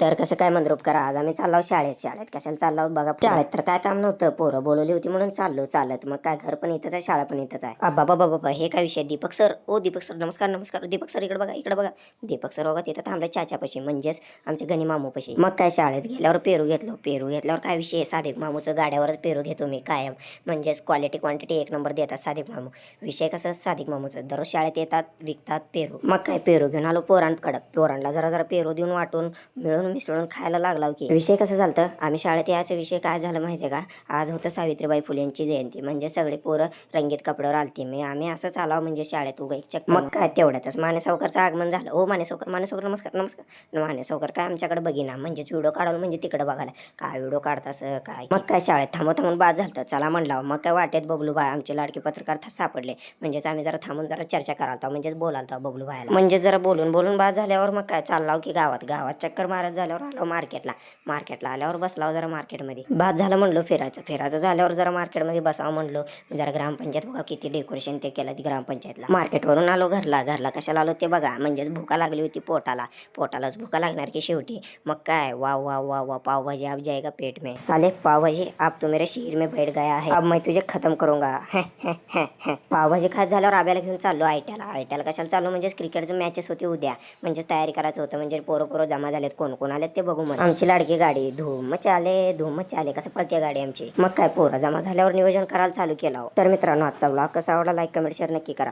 तर कसं काय मंद्रुप करा, आज आम्ही चाललो शाळेत कशाला चाललो बघा. शाळेत तर काय काम नव्हतं, पोरं बोलवली होती म्हणून चाललो चालत. मग काय घर पण इथंच आहे, शाळा पण इथंच आहे. बाबा बाबा हे काय विषय. दीपक सर, ओ दीपक सर, नमस्कार नमस्कार. दीपक सर इकडे बघा, इकडे बघा. दीपक सर बघा तिथं थांबले चाच्यापाशी, म्हणजेच आमच्या गणी मामूपाशी. मग काय शाळेत गेल्यावर पेरू घेतलो. पेरू घेतल्यावर काय विषय, सादिक मामूचं गाड्यावरच पेरू घेतो मी कायम. म्हणजेच क्वालिटी क्वांटिटी एक नंबर देतात सादिक मामू. विषय कसं, सादिक मामूचं दररोज शाळेत येतात, विकतात पेरू. मग काय पेरू घेऊन आलो पोरांकडं. पोरांना जरा जरा पेरू देऊन वाटून मिळून मिसळून खायला लागला की. विषय कसं झालं, आम्ही शाळेत यायचा विषय काय झालं माहितीये का, आज होतं सावित्रीबाई फुलेंची जयंती. म्हणजे सगळे पोरं रंगीत कपड्यावर आलती. मी आम्ही असं चालाव म्हणजे शाळेत उगा एक चक्कर. मग काय तेवढ्यातच माने सावकारचं आगमन झालं. ओ माने सावकार, माने सावकार नमस्कार नमस्कार. माने सावकार काय आमच्याकडे बघिना, म्हणजेच व्हिडिओ काढून म्हणजे तिकडे बघायला काय व्हिडिओ काढतास काय. मग काय शाळेत थांबून बाद झालं. चला म्हणला. मग काय वाटेत बबलू बाय आमचे लाडके पत्रकार सापडले. म्हणजेच आम्ही जरा थांबून जरा चर्चा करालतो, म्हणजेच बोलालतो बबलू बायला. म्हणजे जरा बोलून बाद झाल्यावर मग काय चाललाव की गावात चक्कर मारत झाल्यावर आलो मार्केटला आल्यावर बसलाव जरा मार्केटमध्ये. बाद झालं म्हणलो फिरायचं झाल्यावर जरा मार्केटमध्ये बसावं म्हणलो. जरा ग्रामपंचायत बघा किती डेकोरेशन ते केलं ती ग्रामपंचायतला. मार्केटवरून आलो घरला कशाला आलो ते बघा. म्हणजेच भुका लागली होती पोटालाच भुका लागणार की शेवटी. मग काय वाह वाह वाह वाह, पावभाजी आप जाएगा पेट में साले, पावभाजी अब तो मेरे शरीर में बैठ गया है, अब मैं तुझे खत्म करूंगा. पावभाजी खात झाल्यावर आब्याला घेऊन चाललो आयट्याला कशाला चाललो, म्हणजेच क्रिकेटचं मॅचेस होते उद्या. म्हणजेच तयारी करायचं होतं. म्हणजे पोरं जमा झालेत, कोण आलेत ते बघू म्हणून. आमची लाडकी गाडी धूम चाले कसं पळते गाडी आमची. मग काय पोरं जमा झाल्यावर नियोजन करायला चालू केलं. तर मित्रांनो आजचा व्लॉग कसा आवडला, लाईक कमेंट शेअर नक्की करा.